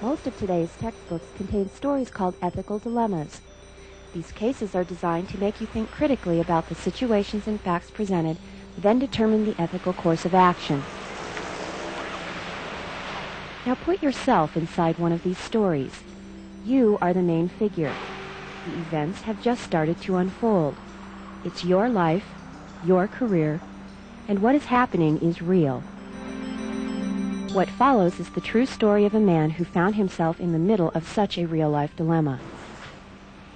Most of today's textbooks contain stories called ethical dilemmas. These cases are designed to make you think critically about the situations and facts presented, then determine the ethical course of action. Now put yourself inside one of these stories. You are the main figure. The events have just started to unfold. It's your life, your career, and what is happening is real. What follows is the true story of a man who found himself in the middle of such a real-life dilemma.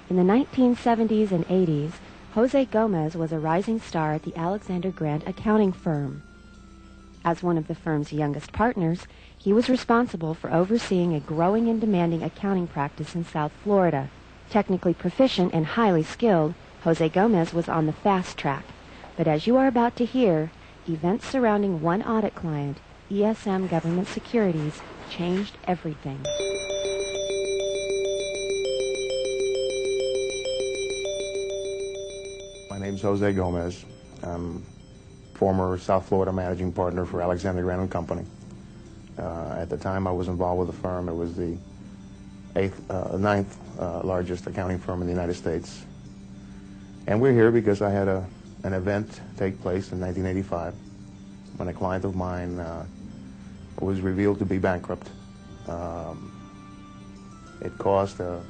In the 1970s and 80s, Jose Gomez was a rising star at the Alexander Grant accounting firm. As one of the firm's youngest partners, he was responsible for overseeing a growing and demanding accounting practice in South Florida. Technically proficient and highly skilled, Jose Gomez was on the fast track. But as you are about to hear, events surrounding one audit client, ESM Government Securities, changed everything. My name's Jose Gomez. I'm former South Florida managing partner for Alexander Grant & Company. At the time I was involved with the firm, it was the ninth largest accounting firm in the United States. And we're here because I had an event take place in 1985 when a client of mine was revealed to be bankrupt. It caused a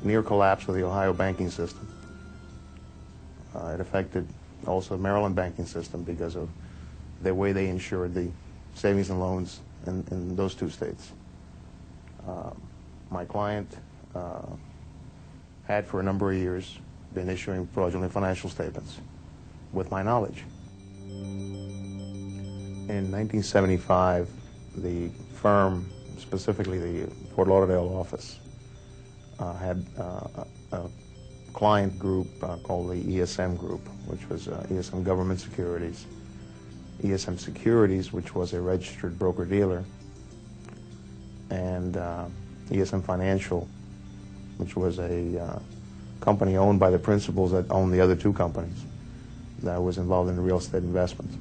near collapse of the Ohio banking system. It affected also the Maryland banking system because of the way they insured the savings and loans in those two states. My client had for a number of years been issuing fraudulent financial statements with my knowledge. In 1975, the firm, specifically the Fort Lauderdale office, had a client group called the ESM Group, which was ESM Government Securities, ESM Securities, which was a registered broker-dealer, and ESM Financial, which was a company owned by the principals that owned the other two companies that was involved in real estate investments.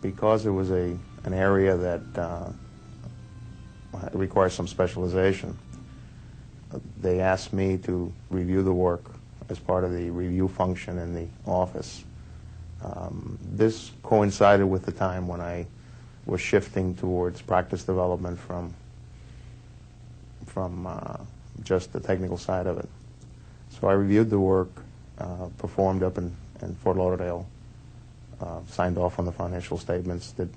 Because it was an area that requires some specialization, they asked me to review the work as part of the review function in the office. This coincided with the time when I was shifting towards practice development from just the technical side of it. So I reviewed the work, performed up in Fort Lauderdale, signed off on the financial statements, did,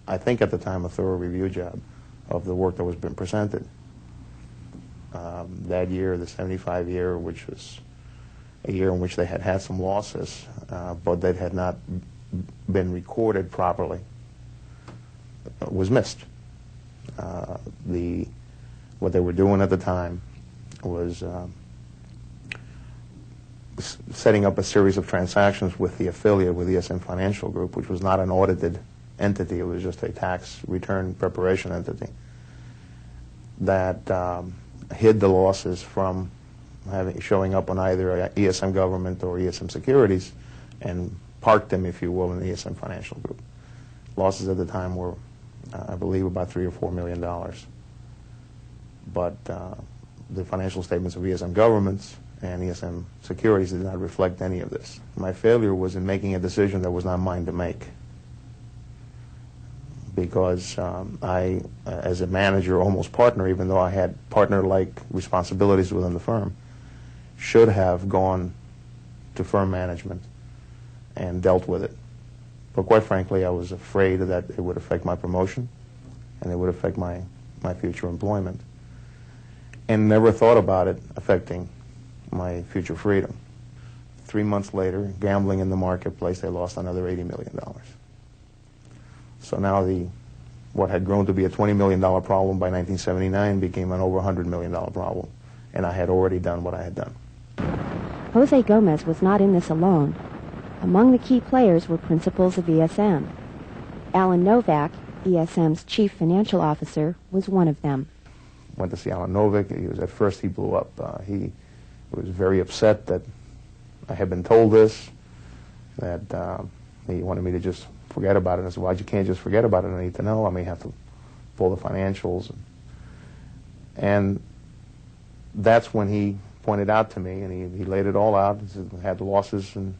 I think at the time, a thorough review job of the work that was being presented. That year, the 75 year, which was a year in which they had had some losses, but that had not been recorded properly, was missed. What they were doing at the time was setting up a series of transactions with the affiliate, with ESM Financial Group, which was not an audited entity. It was just a tax return preparation entity that hid the losses from showing up on either ESM Government or ESM Securities and parked them, if you will, in the ESM Financial Group. Losses at the time were, I believe, about $3 or $4 million. But the financial statements of ESM Governments and ESM Securities did not reflect any of this. My failure was in making a decision that was not mine to make, because I, as a manager, almost partner, even though I had partner-like responsibilities within the firm, should have gone to firm management and dealt with it. But quite frankly, I was afraid that it would affect my promotion and it would affect my future employment, and never thought about it affecting my future freedom. 3 months later, gambling in the marketplace, they lost another $80 million. So now what had grown to be a $20 million problem by 1979 became an over $100 million problem, and I had already done what I had done. Jose Gomez was not in this alone. Among the key players were principals of ESM. Alan Novak, ESM's chief financial officer, was one of them. Went to see Alan Novak. At first he blew up. He was very upset that I had been told this, that he wanted me to just forget about it. I said, well, you can't just forget about it. I need to know. I may have to pull the financials. And that's when he pointed out to me, and he laid it all out. He said we had losses in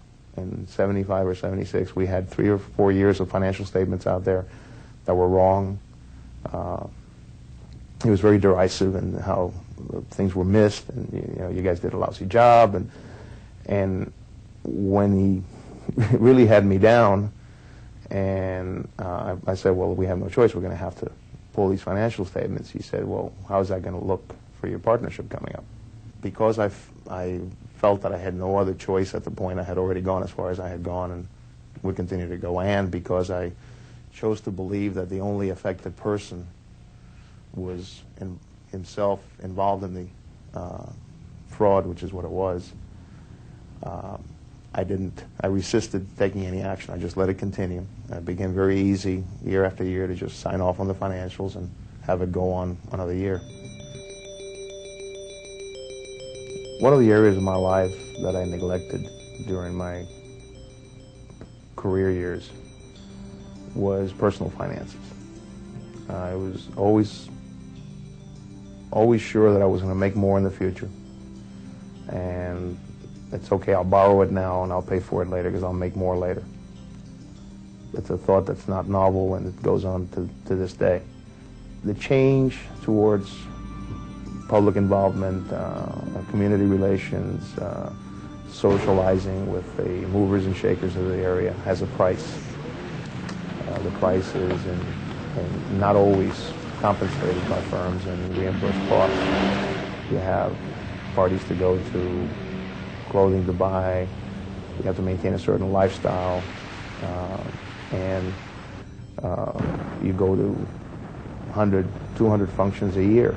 75 or 76. We had 3 or 4 years of financial statements out there that were wrong. He was very derisive in how things were missed, and you guys did a lousy job. And when he really had me down, and I said, well, we have no choice. We're going to have to pull these financial statements. He said, well, how is that going to look for your partnership coming up? Because I felt that I had no other choice at the point. I had already gone as far as I had gone and would continue to go, and because I chose to believe that the only affected person was himself involved in the fraud, which is what it was, I resisted taking any action. I just let it continue. It became very easy year after year to just sign off on the financials and have it go on another year. One of the areas of my life that I neglected during my career years was personal finances. I was always sure that I was going to make more in the future, and it's okay, I'll borrow it now and I'll pay for it later because I'll make more later. It's a thought that's not novel, and it goes on to this day. The change towards public involvement, community relations, socializing with the movers and shakers of the area has a price. The price is and not always compensated by firms and reimbursed costs. You have parties to go to, clothing to buy, you have to maintain a certain lifestyle, and you go to 100, 200 functions a year.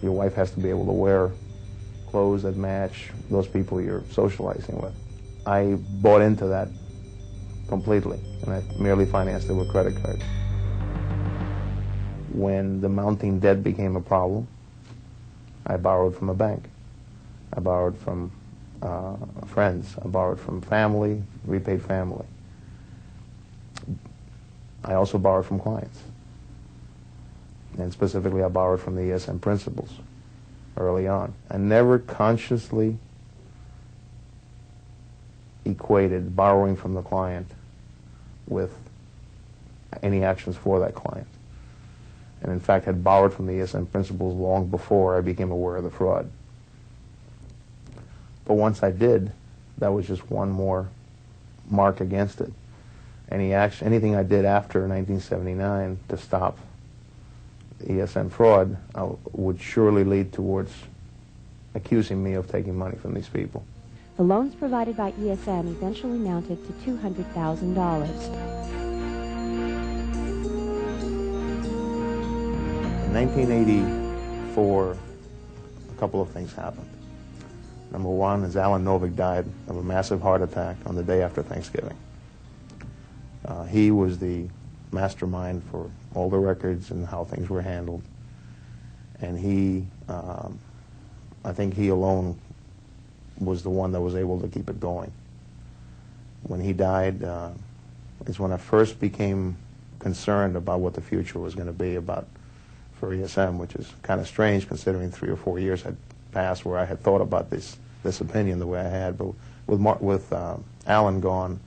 Your wife has to be able to wear clothes that match those people you're socializing with. I bought into that completely, and I merely financed it with credit cards. When the mounting debt became a problem, I borrowed from a bank. I borrowed from friends. I borrowed from family, repaid family. I also borrowed from clients. And specifically, I borrowed from the ESM principals early on. I never consciously equated borrowing from the client with any actions for that client. And in fact, had borrowed from the ESM principals long before I became aware of the fraud. But once I did, that was just one more mark against it. Anything I did after 1979 to stop ESM fraud would surely lead towards accusing me of taking money from these people. The loans provided by ESM eventually amounted to $200,000. In 1984, a couple of things happened. Number one is Alan Novick died of a massive heart attack on the day after Thanksgiving. He was the mastermind for all the records and how things were handled. And he, I think he alone was the one that was able to keep it going. When he died is when I first became concerned about what the future was going to be for ESM, which is kind of strange considering 3 or 4 years had passed where I had thought about this opinion the way I had. But with Alan gone,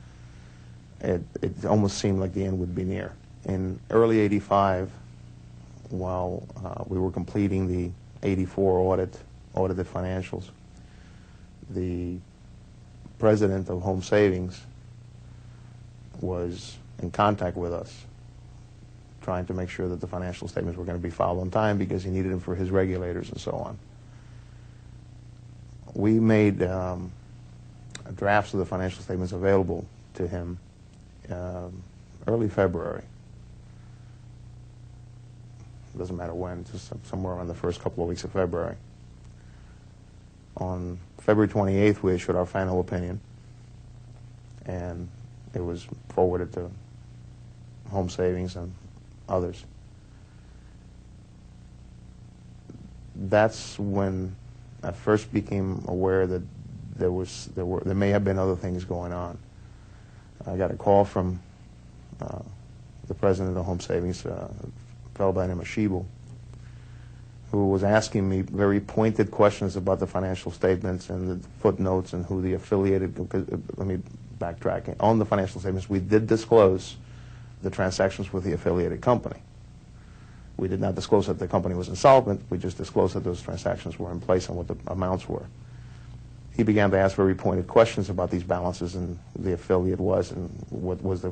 it almost seemed like the end would be near. In early '85, while we were completing the '84 audited financials, the president of Home Savings was in contact with us, trying to make sure that the financial statements were going to be filed on time because he needed them for his regulators and so on. We made drafts of the financial statements available to him early February. It doesn't matter when, just somewhere around the first couple of weeks of February. On February 28th, we issued our final opinion, and it was forwarded to Home Savings and others. That's when I first became aware that there may have been other things going on. I got a call from the president of Home Savings, a fellow by the name of Shebel, who was asking me very pointed questions about the financial statements and the footnotes and who the affiliated, let me backtrack. On the financial statements, we did disclose the transactions with the affiliated company. We did not disclose that the company was insolvent. We just disclosed that those transactions were in place and what the amounts were. He began to ask very pointed questions about these balances and who the affiliate was and what was the